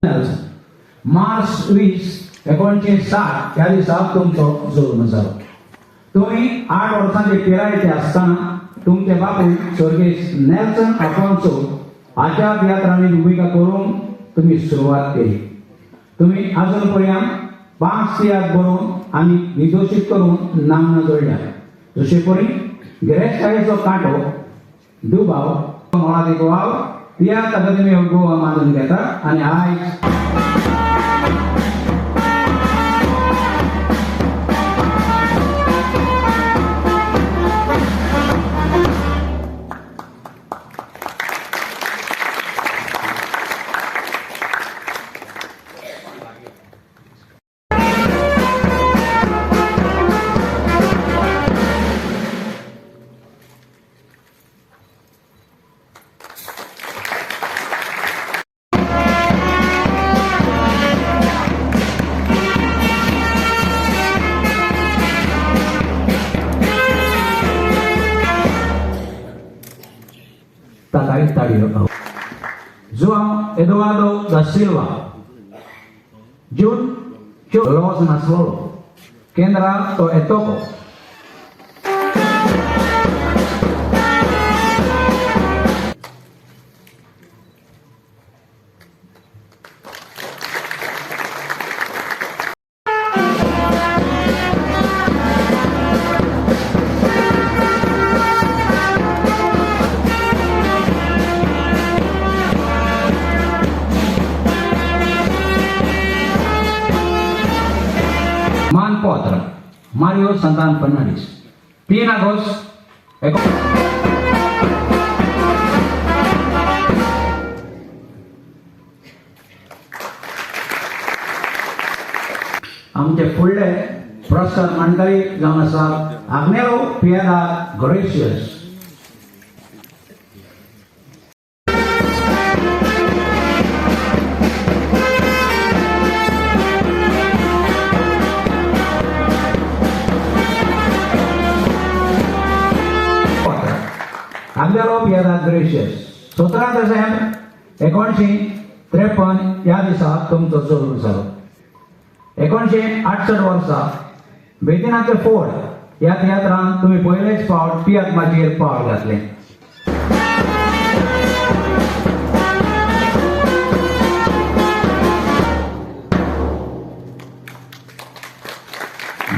मार्च 20/1960 ह्या दिसाक तुमचो जल्म जालो. तुम्ही 8 वर्सांचे पिरायेचे असताना तुमचे बापूय स्वर्गीय नेल्सन आफोन्सो हाच्या तियात्रांनी भूमिका करून तुम्ही सुरुवात केली. तुम्ही अजून पर्यंत 5 तियात्र बरोवन आनी निर्देशीत करून नामना जोडल्या. जशे परी गिरेस्तकायेचो कांटो, दुबाव, मोळादी गोवाव, तियात्र अकादेमी ऑफ गोवा मानून घेता आनी आयज João Eduardo da Silva, Jun Los Nasolo, Kendra to Etoko. Potra, Mario Santan Fernandes. 3 Agosto. आमचे फुडले पुरस्कार मंडळी जावन आसा आग्नेलो पियादा ग्रेशियस. Akademi पियादा ग्रेशियस 17 डिसेंबर 1953 ह्या दिसा तुमचो जल्म जालो. 1968 वर्सा बेतिनाचे फोड ह्या तियात्रान तुम्ही पयलेच फावट तियात्राचेर पावल घातले.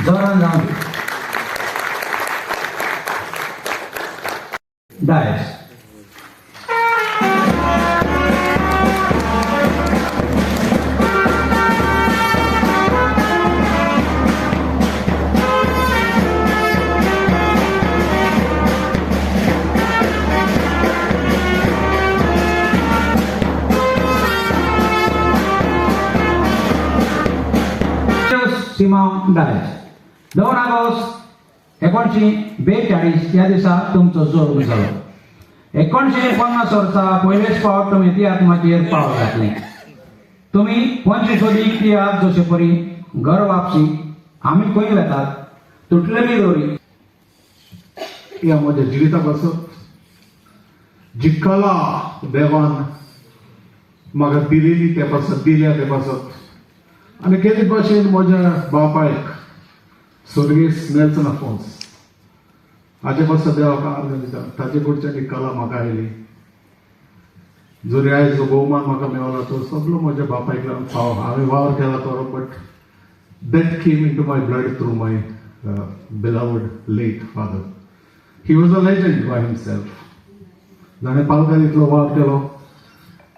जोरान जावन Dice. Simão Dice. 2 Agosto 1942 ह्या दिसा तुमचो जल्म जालो. 1950 वर्सा पयलेच फावट तुम्ही तियात्राचेर पावल घातले. तुम्ही 25 तियात्र जशे परी घर वापसी, आम्ही खंय वेतात, तुटलेली दोरी ह्या म्हज्या जिविता पासत जी कला देवान म्हाका दिलेली ते पासत दिल्या ते पासत आनी केदी भाशेन म्हज्या बापायक स्वर्गीय नेल्सन आफोन्स हाचे पासत देवाक आर्गां दिता. ताचे कडच्यान कला म्हाका आयली. जरी आयज जो भोवमान म्हाका मेळ्ळा तो सगळो म्हज्या बापायक लागून हांवें वावर केला तो, but that came into my blood through my beloved late father. He was a legend by himself. जाणें पालकांतलो वावर केलो.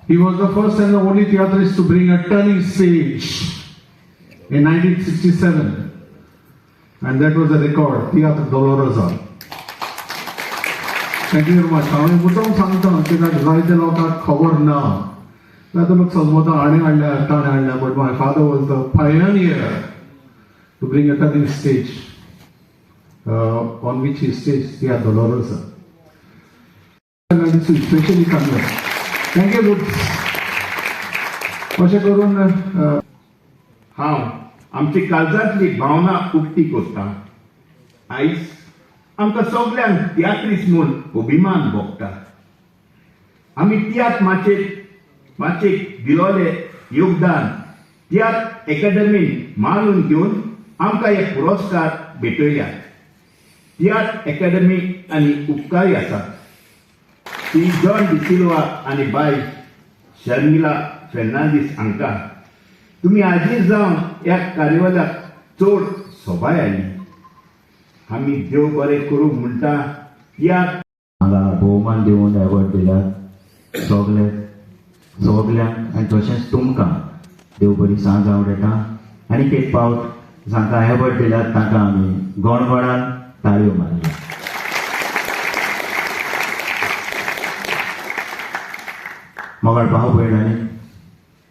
He was the first and the only theatrist to bring a turning stage in 1967. And that was a record, Tiatr Dolorosa. Thank you very much. हांवें मुद्दाम सांगता कित्याक जायते लोकांक खबर ना. नाजाल्यार लोक समजता हाणें हाडल्या ताणें हाडल्या, but my father was the Pioneer to bring a turning stage on which he staged Tiatr Dolorosa. And it's especially convert. Thank you. अशें करून हांव आमची काळजांतली भावना उक्ती करता. आयज आमकां सगळ्यांक तियात्रीस म्हूण अभिमान भोगता. आमी तियात्र माचेक दिलोले योगदान त्या अकॅडमीन मानून घेवन आमकां हे पुरस्कार भेटयल्यात. तियात्र अकॅडमी आनी उपकारी आसात. ती जॉन डिसिल्वा आनी बाय शर्मिला फेर्नांदीस हांकां तुमी हाजीर जावन ह्या कार्यावळीक चड सोबाय आयली. आमी देव बरें करूं म्हणटा. हांगा भोवमान दिवन एवॉर्ड दिल्यात सगल्यांक आनी तशेंच तुमकां देव बरी सांज आवडटा. आनी एक पावट जांकां एवॉर्ड दिल्यात तांकां आमी गोणगोणान ताळयो मारल्या. मोगाळ भाव भयणांनी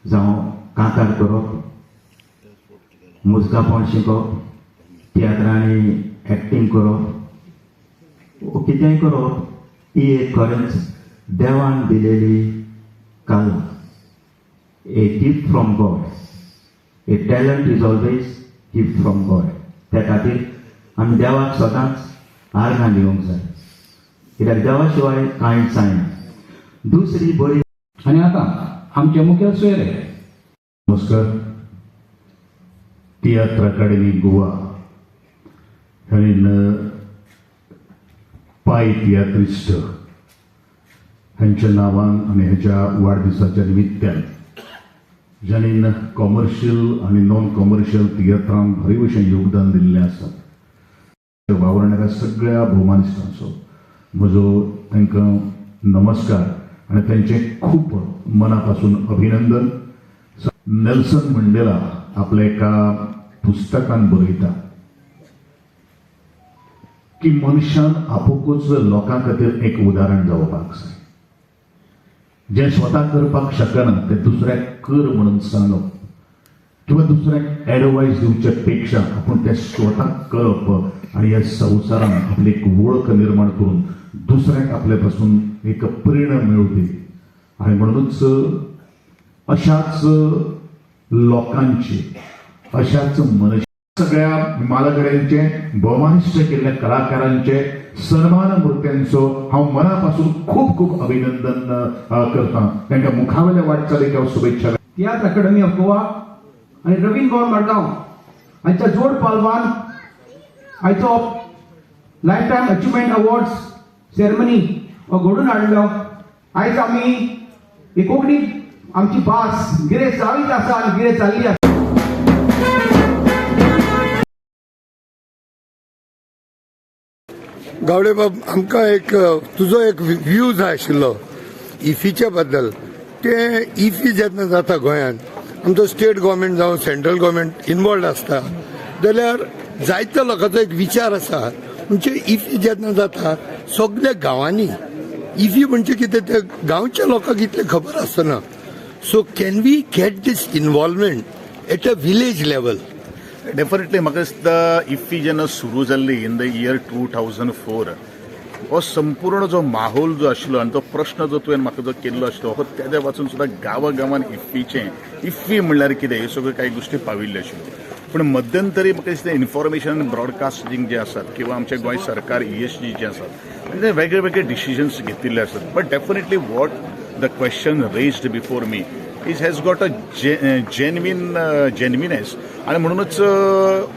जावं कांतार करप, मुजगापण शिकप, तियात्रांनी एक्टींग करप, कितेंय करप ही एक खरेंच देवान दिलेली कला, a gift from God. A talent is always gift from God. त्या खातीर आमी देवाक सदांच आर्गां दिवंक जाय, कित्याक देवा शिवाय कांयच जायना. दुसरी बरी. आणि आता आमचे मुखेल सोयरे. नमस्कार. तियात्र अकॅडमी गोवा हांवें पाय तियात्रिस्ट हांच्या नांवान आनी हेच्या वाडदिसाच्या निमित्यान जाणीन कॉमर्शियल आनी नॉन कॉमर्शियल तियात्रांक बरे भशेन योगदान दिल्लें आसा. वावरणाऱ्या सगळ्या भोवमानिस्टांचो म्हजो तांकां नमस्कार आनी तांचें खूब मना पासून अभिनंदन. नेल्सन मंडेला आपल्या एका पुस्तकान बरयता की मनशान आपुकूच लोकां खातीर एक उदाहरण जावपाक जाय. जे स्वता करपाक शकना ते दुसऱ्याक कर म्हणून सांगप किंवा दुसऱ्याक एडवायस दिवचे पेक्षा आपूण ते स्वता करप आनी ह्या संवसारान आपली एक वळख निर्माण करून दुसऱ्याक आपल्या पासून एक प्रेरणा मेळूं दी. आनी म्हणूनच अशाच लोकांची, अशाच मनुष्य सगळ्या मालगड्यांचे, भोवमानिश्ट केल्ल्या कलाकारांचे, सन्मान मुर्त्यांचो हांव मना पासून खूब खूब अभिनंदन करतां. तांकां मुखावेल्या वाटचालीक हांव शुभेच्छा. तियात्र अकॅडमी ऑफ गोवा आणि रवींद्र गौर मडगांव हांच्या जोड पालवान आयचो life time achievement awards ceremony घडून हाडलो. आयज आमी ही कोंकणी आमची भास गिरे जावीच आसा आनी गिरे जाल्ली आसा. गावडे बाब, आमकां एक तुजो एक व्यू जाय आशिल्लो इफीच्या बद्दल. ते इफी जेन्ना जाता गोंयांत, आमचो स्टेट गव्हर्मेंट जावं सेंट्रल गव्हर्मेंट इनवॉल्ड आसता जाल्यार जायत्या लोकांचो एक विचार आसा. म्हणजे इफी जेन्ना जाता सगळ्या गांवांनी इफी म्हणजे कितें ते गांवच्या लोकांक इतलें खबर आसना. So can we get this involvement at a village level? Definitely म्हाका दिसता इफ्फी जेन्ना सुरू जाल्ली इन द इयर 2004 हो संपूर्ण जो माहोल जो आशिल्लो आनी तो प्रश्न जो तुवें म्हाका जो केल्लो आशिल्लो हो तेद्या वाचून सुद्दां गांवागांवान इफ्फी म्हणल्यार कितें ह्यो सगळ्यो कांय गोश्टी पाविल्ल्यो आशिल्ल्यो. पूण मध्यंतरी म्हाका दिसता इन्फॉर्मेशन ब्रॉडकास्टिंग जे आसात किंवा आमचे गोंय सरकार ESG जे आसात ते वेगळे वेगळे डिसिजन्स घेतिल्ले आसात. But definitely what the question raised before me is has got a genuineness. आणि म्हणूनच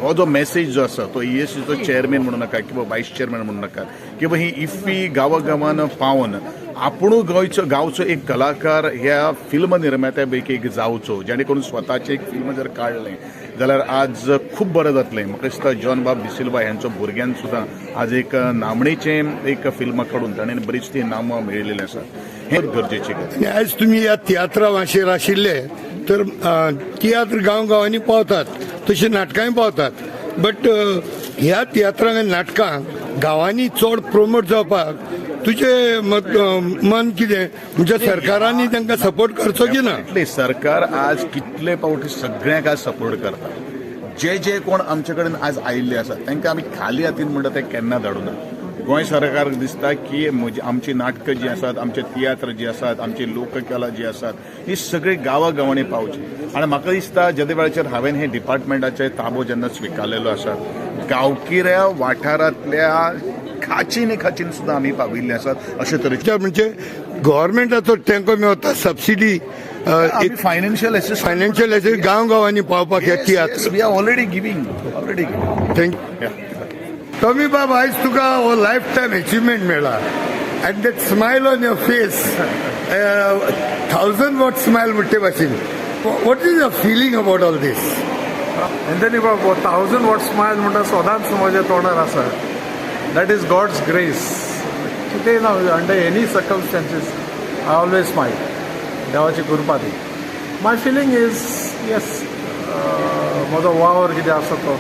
हो जो मेसेज जो आसा तो ESGचो चेअरमॅन म्हणू नाका किंवा वायस चेअरमॅन म्हणू नाका किंवा ही इफ्फी गांवागांवान पावन आपुणू गांवचो एक कलाकार ह्या फिल्म निर्मात्या पैकी एक जावचो, जेणे करून स्वताचें एक फिल्म जर काडलें जाल्यार आज खूब बरें जातलें. म्हाका दिसता जॉन बाब डिसिल्वा ह्यांचो भुरग्यान सुद्दां आज एक नामणेचें एक फिल्म काडून ताणें बरीच ती नामां मेळयलेलीं आसात. हें गरजेचें गजाल. आयज तुमी ह्या तियात्रा वाशेर आशिल्ले तर तियात्र गांवांनी पावतात, तशी नाटकांय पावतात. बट ह्या तियात्रां आनी नाटकां गांवांनी चड प्रमोट जावपाक तुझे मन कितें? म्हणजे सरकारांनी तांकां सपोर्ट करचो की ना? सरकार आज कितले फावटी सगळ्यांक आज सपोर्ट करता. जे कोण आमचे कडेन आज आयिल्ले आसात तांकां आमी खाली हातीन म्हणटा ते केन्ना धाडूना. गोंय सरकार दिसता की आमची नाटकां जी आसात, आमचे तियात्र जे आसात, आमची लोककला जी आसात ही सगळी गांवागांवांनी पावची. आनी म्हाका दिसता ज्या वेळाचेर हांवें हे डिपार्टमेंटाचे ताबो जेन्ना स्विकारलेलो आसा गांवगिऱ्या वाठारांतल्या खाचीन सुद्दां आमी पाविल्ले आसात. अशे तरेचे म्हणजे गव्हर्मेंटाचो टँको मेवता सबसिडी फायनान्शियल असिस्टन्स फायनान्शियल गांवांनी पावपाक हे tiatr we are already giving thank you Tommy बाब आयज तुका हो लायफ टायम अचिव्हमेंट मेळ्ळा and that smile on your face 1000 watt smile म्हणटे भाशेन what is your feeling about all this Anthony बाबा 1000 वॉट स्मायल म्हणटा सदांच म्हज्या तोंडार आसा दॅट इज गॉड्स ग्रेस कितेंय ना under any circumstances I always smile देवाची कृपा ती माय फिलींग इज येस म्हजो वावर कितें आसा तो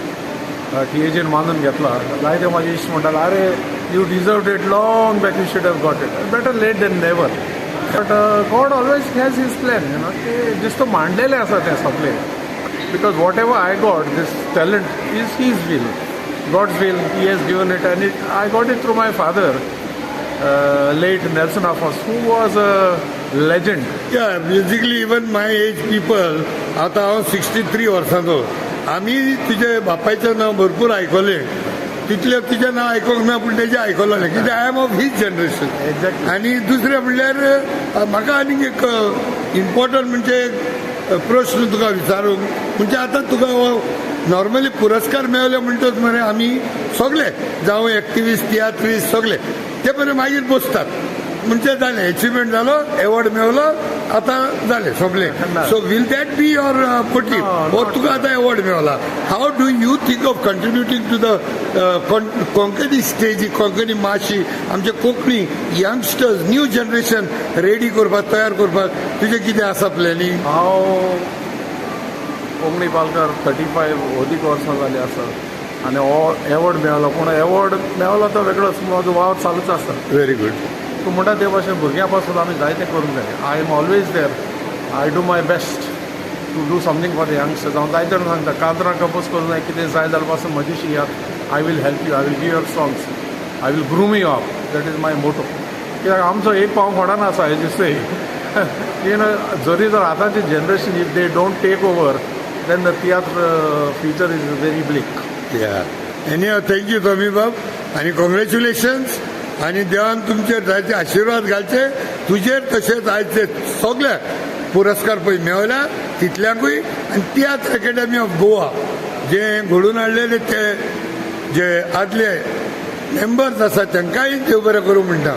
टीएजीन मानून घेतला जायते म्हाजे इश्ट म्हणटाले अरे you deserved it long back you should have got it better late than never but God always has his plan you know ते दिसतो मांडलेले आसा ते सगळे because whatever I got this talent is his will God's will he has given it and it I got it through my father late Nelson Afos, who was a legend. Yeah, basically even my age people, आता हांव 63 वर्सांचो आमी तुजे बापायचें नांव भरपूर आयकलें तितलें तुजें नांव आयकोंक ना पूण तेजें आयकलों कित्याक आय एम ऑफ हीच जनरेशन Exactly. आनी दुसरें म्हणल्यार म्हाका आनीक एक इम्पॉर्टंट म्हणजे प्रश्न तुका विचारूंक म्हणजे आतां तुका नॉर्मली पुरस्कार मेळले म्हणटच मरे आमी सगळे जावं एक्टिविस्ट तियात्रिस्ट सगळे ते बरे मागीर बसतात म्हणजे जालें अचिव्हमेंट जालो एवॉर्ड मेळलो आतां जालें सगळे so will that be your motive हो तुका आतां एवॉर्ड मेळला how do you think of contributing to the Konkani स्टेजी कोंकणी माशी आमचे Konkani youngsters new generation ready करपाक तयार करपाक तुजें कितें आसा प्लॅनिंग हांव कोंकणी पालकार 35 अदीक वर्सां जालीं आसा आनी हो एवॉर्ड मेळलो पूण एवॉर्ड मेळलो तो वेगळोच म्हजो वावर चालूच आसा व्हेरी गुड तूं म्हणटा ते भाशेन भुरग्यां पासून आमी जायतें करूंक जाय I am always there I do my best to do something for the youngsters हांव जायते जाणां सांगता कांतरां कंपोज करूंक जाय कितें जाय जाल्यार पासून म्हजीशी याद I will help you I will give your songs I will groom you up that is my motto कित्याक आमचो एक पांव फोंडान आसा हेज दिसय यू नो जरी जर आतांची generation if they don't take over then the tiatr future is very bleak any thank you Tommy Bab आणि congratulations आणि देवान तुमचेर जायते आशिर्वाद घालचे तुजेर तशेंच आयचे सगळे पुरस्कार पळय मेळल्या तितल्याकूय आणि तियात्र अकॅडमी ऑफ गोवा जे घडून हाडलेले ते जे आदले मेंबर्स आसा तांकांय देव बरें करूं म्हणटा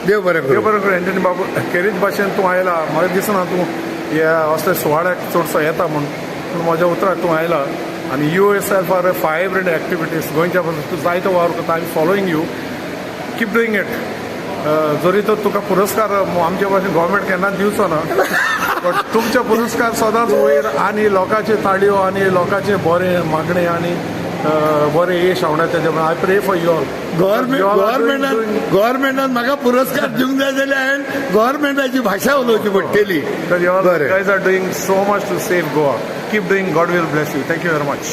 देव बरें करूं बरोबर एंटनी बाबू खेरीत भाशेन तूं आयला म्हाका दिसना तूं ह्या असल्या सुवाळ्याक चडसो येता म्हूण पूण म्हज्या उतराक तूं आयला आनी you as well for vibrant activities गोंयच्या पासून तूं जायतो वावर करता I am following you keep doing it जरी तर तुका पुरस्कार आमच्या भाशेन गव्हर्मेंट केन्नाच दिवचो ना बट तुमचे पुरस्कार सदांच वयर आनी लोकांचे ताळयो आनी लोकांचे बरें मागणें आनी बरें यश हांवना तेजे आय प्रे फॉर यू ऑल गव्हर्मेंटान म्हाका पुरस्कार दिवंक जाय जाल्यार हांवें गव्हर्मेंटाची भाशा उलोवची पडटली guys are doing so much to save Goa. Keep doing. God will bless you. Thank you very much.